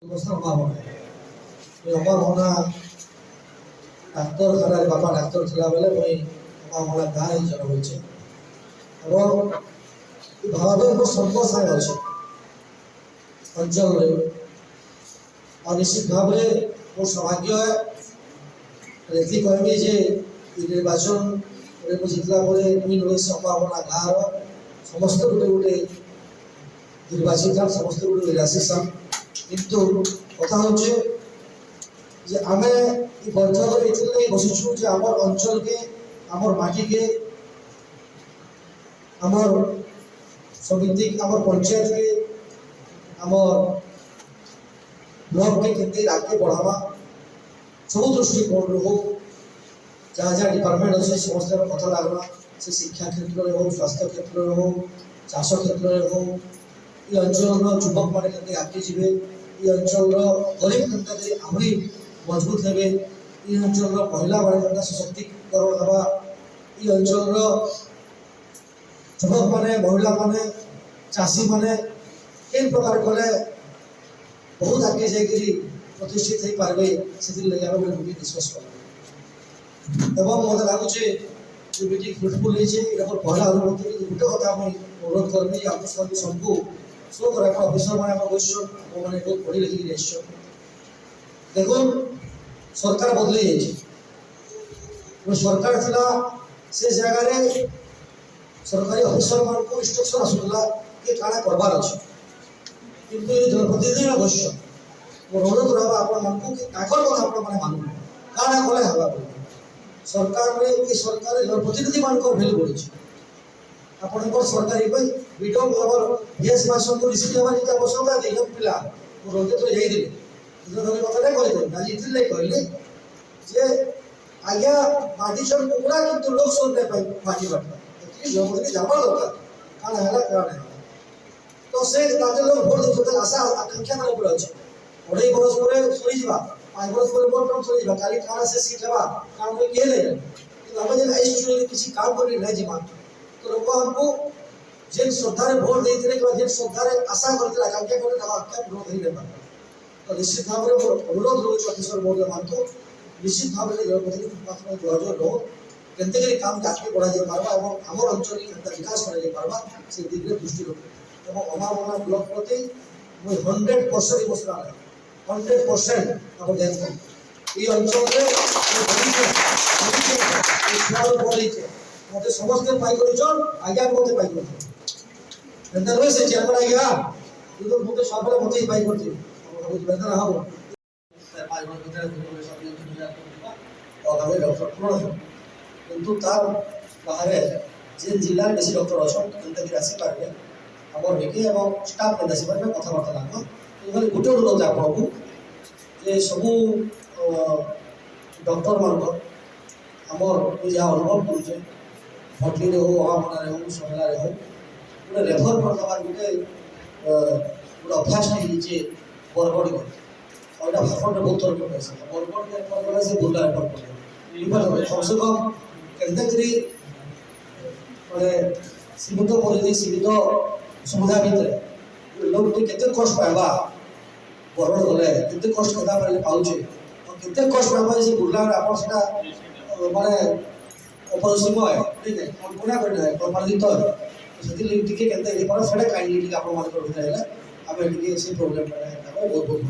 অবস্থা অভাব হয় ওই অভাব হনা ডাক্তারখানার বাপা ডাক্তার ଥିଲା বেলে মুই অভাব হনা গাঁরে ଜନ୍ମ হয়েছে এবং ভারতের সর্বসায় আছে অঞ্চଳରେ আর নিশ্চিত ভাবে ମୋ ସୌଭାଗ୍ୟ ଏତିକି କହିବି ଯେ ନିର୍ବାଚନ ମୁଁ ଜିତିଲା ପରେ ମୁଇଁ ନୁହେଁ ସମ୍ଭାବନା ଗାଁର ସମସ୍ତେ ଗୋଟେ ଗୋଟେ ନିର୍ବାଚିତ ସମସ୍ତେ ଗୋଟେ ରାଶିସନ୍ କିନ୍ତୁ କଥା ହচ্ছে যে ଆମେ এই ବୈଠକରେ ଏଥିଲାଗି ବସିଛୁ ଯେ ଆମର ଅଞ୍ଚଳକେ ଆମର ମାଟିକେ ଆମର ସମିତି ଆମର ପଞ୍ଚାୟତକେ ଆମର ବ୍ଲକକେ କେମିତି ଆଗକେ ବଢ଼ାବା ସବୁ ଦୃଷ୍ଟିକୋଣରୁ ହଉ ଯାହା ଯାହା ଡିପାର୍ଟମେଣ୍ଟ ଅଛି ସମସ୍ତଙ୍କର କଥା ଲାଗବା ସେ ଶିକ୍ଷା କ୍ଷେତ୍ରରେ ହଉ ସ୍ୱାସ୍ଥ୍ୟ କ୍ଷେତ୍ରରେ ହଉ ଚାଷ କ୍ଷେତ୍ରରେ ହଉ ଏ ଅଞ୍ଚଳର ଯୁବକମାନେ କେମିତି ଆଗକେ ଯିବେ ଏ ଅଞ୍ଚଳର ଗରିବ କେମିତି ଆହୁରି ମଜବୁତ ହେବେ ଏ ଅଞ୍ଚଳର ମହିଳାମାନେ କେମିତି ସଶକ୍ତିକରଣ ହେବା ଏ ଅଞ୍ଚଳର ଯୁବକମାନେ ମହିଳାମାନେ ଚାଷୀମାନେ କେନ୍ ପ୍ରକାର କଲେ ବହୁତ ଆଗକେ ଯାଇକରି ପ୍ରତିଷ୍ଠିତ ହେଇପାରିବେ ସେଥିଲାଗି ଆମେ ଗୋଟେ ମିଟିଂ ଡିସ୍କସ୍ କଲୁ ଏବଂ ମୋତେ ଲାଗୁଛି যে মিটিং ফ্রুটফুল হয়েছে এটা আমার পহলা অনুভূতি গোটে কথা আমি অনুরোধ করবি যে আপনার সবু সব একটা অফিসর মানে আমার বসছেন মানে বহুত পড়ি লিখিকি আসছেন দেখুন সরকার বদলে যাইছে সরকার ଥିଲା ସେ ଜାଗାରେ ସରକାରୀ ଅଫିସର ମାନଙ୍କୁ ଇନଷ୍ଟ୍ରକ୍ସନ ଆସୁଥିଲା କି କାଣା କରବାର ଅଛି କିନ୍ତୁ ଏ ଜନପ୍ରତିନିଧି ଅବଶ୍ୟ ମୋର ଅନୁରୋଧ ରହିବ ଆପଣମାନଙ୍କୁ କି ତାଙ୍କର କଥା ଆପଣମାନେ ମାନୁନ କାଣା କଲେ ହେବା ସରକାରରେ ଏ ସରକାର ଜନପ୍ରତିନିଧି ମାନଙ୍କର ଭ୍ୟାଲୁ ବଢ଼ିଛି ଆପଣଙ୍କର ସରକାରୀ ପାଇଁ ଭିଡ଼ିଓ ଆମର ଭିଏସ୍ ମାସକୁ ରିସିଭ୍ ହେବା ଯେତେ ଆବଶ୍ୟକ ଦେଖ ପିଲା ମୁଁ ରଞ୍ଜିତ ଥରେ ଯାଇଥିଲି ଧରି କଥା ନାଇଁ କହିଦେଲି ଆଜି ଏଥିଲାଗି କହିଲି ଯେ ଆଜ୍ଞା ବାଣ୍ଟିଛନ୍ କୁକୁଡ଼ା କିନ୍ତୁ ଲୋକ ସବୁ ନାଇଁ ପାଇ ବାଣ୍ଟି ବାଣ୍ଟିବା ଏତିକି ଜନପ୍ରତିନିଧି ଜାଣିବା ଦରକାର କାଣା ହେଲା କାଣା ହେଲା ତ ସେ ତାକେ ଲୋକ ଭୋଟ ଦେଇଛନ୍ତି ଆଶା ଆକାଂକ୍ଷା ତାର ଉପରେ ଅଛି 2.5 ବର୍ଷ ପରେ ସରିଯିବା 5 ବର୍ଷ ପରେ ଭୋଟ ସରିଯିବା କାଲି କାଣା ସେ ସିଟ୍ ହେବା କାମ କିଏ ନେଇ କିନ୍ତୁ ଆମେ ଯେନ୍ ଆଇସୁରେ କିଛି କାମ କରି ନାଇଁ ଯିବା ତ ଲୋକ ଆମକୁ ଯେନ୍ ଶ୍ରଦ୍ଧାରେ ଭୋଟ ଦେଇଥିଲେ କିମ୍ବା ଯେନ୍ ଶ୍ରଦ୍ଧାରେ ଆଶା କରିଥିଲେ ଆକାଂକ୍ଷା କରିଥିଲେ ତାଙ୍କ ଆଜ୍ଞା ଭୋଟ ଦେଇ ନେବା ତ ନିଶ୍ଚିତ ଭାବରେ ମୋର ଅନୁରୋଧ ରହୁଛି ଅଫିସର ମହୋଦୟମାନଙ୍କୁ ନିଶ୍ଚିତ ଭାବରେ ଜନପ୍ରତିନିଧି ପାଖରେ ଯୋଗାଯୋଗ ରହୁ କେମିତି କରି କାମ ଆଗକେ ବଢ଼ାଯାଇ ପାରବା ଏବଂ ଆମର ଅଞ୍ଚଳରେ କେମିତି ବିକାଶ କରାଯାଇ ପାରବା ସେ ଦିଗରେ ଦୃଷ୍ଟି ରଖୁ ଏବଂ ଅମାମନା ବ୍ଲକ ପ୍ରତି ମୁଁ 100% ଇମୋସନାଲ 100% ଆପଣ ଜାଣିଛନ୍ତି এই ଅଞ୍ଚଳରେ ବଢ଼ିছে ମତେ ସମସ୍ତେ ପାଇ କରୁଛନ୍ ଆଜ୍ଞା ମତେ ପାଇ କରୁଛନ୍ ଏନ୍ତା ନୁହେଁ ସେ ଚେୟାରମ୍ୟାନ ଆଜ୍ଞା କିନ୍ତୁ ମତେ ସବୁବେଳେ ମତେ ପାଇ କରୁଛି ବେତନ ହବ 5 ବର୍ଷ ଭିତରେ ଡକ୍ଟର ପୂରଣ କିନ୍ତୁ ତାର ବାହାରେ যে ଜିଲ୍ଲାରେ ବେଶୀ ଡକ୍ଟର ଅଛନ୍ କେନ୍ତାକି ଆସିପାରିବେ ଆମର ହେଇକି ଏବଂ ଷ୍ଟାଫ୍ କେନ୍ତା ଆସିପାରିବେ କଥାବାର୍ତ୍ତା ଲାଗବ ଏଭଳି ଗୋଟେ ଅନୁରୋଧ ଆପଣଙ୍କୁ ଯେ ସବୁ ଡକ୍ଟରମାନଙ୍କର ଆମର ଯାହା ଅନୁଭବ କରୁଛେ ଭଟଲିରେ ହଉ ଅହାମନାରେ ହଉ ସହଲାରେ ହଉ ଗୋଟେ ରେଫର କରିଦେବାର ଗୋଟେ ଅଭ୍ୟାସ ହେଇଯାଇଛି ବରଗଡ଼ରେ ଆଉ ଏଇଟା ଭାଷଣରେ ବହୁତ ଥର କହିছে ବରଗଡ଼ରେ ରେଫର କଲେ ସେ ବୁର୍ଲା ରେଫର କଲେ କମସେ କମ କେନ୍ତାକିରି ମାନେ ସୀମିତ ପରିଧି ସୀମିତ ସୁବିଧା ଭିତରେ ଲୋକଟି କେତେ କଷ୍ଟ ପାଇବା ବରଗଡ଼ ଗଲେ କେତେ କଷ୍ଟ କଥା ପାଇଲେ ପାଉଛେ କେତେ କଷ୍ଟ ପାଇବା ସେ ବୁର୍ଲାରେ ଆପଣ ସେଟା ମାନେ ଅପରିସୀମୟ ଠିକ୍ କଳ୍ପନା କରିନାହିଁ କଳ୍ପନାତୀତ ସେଥିଲାଗି ଟିକେ କେନ୍ତା ହେଇପାରେ ସେଟା କାଇଣ୍ଡଲି ଟିକେ ଆପଣମାନଙ୍କର ଭିତରେ ହେଲେ ଆମେ ଟିକେ ସେ ପ୍ରୋବ୍ଲେମଟା ବହୁତ ବହୁତ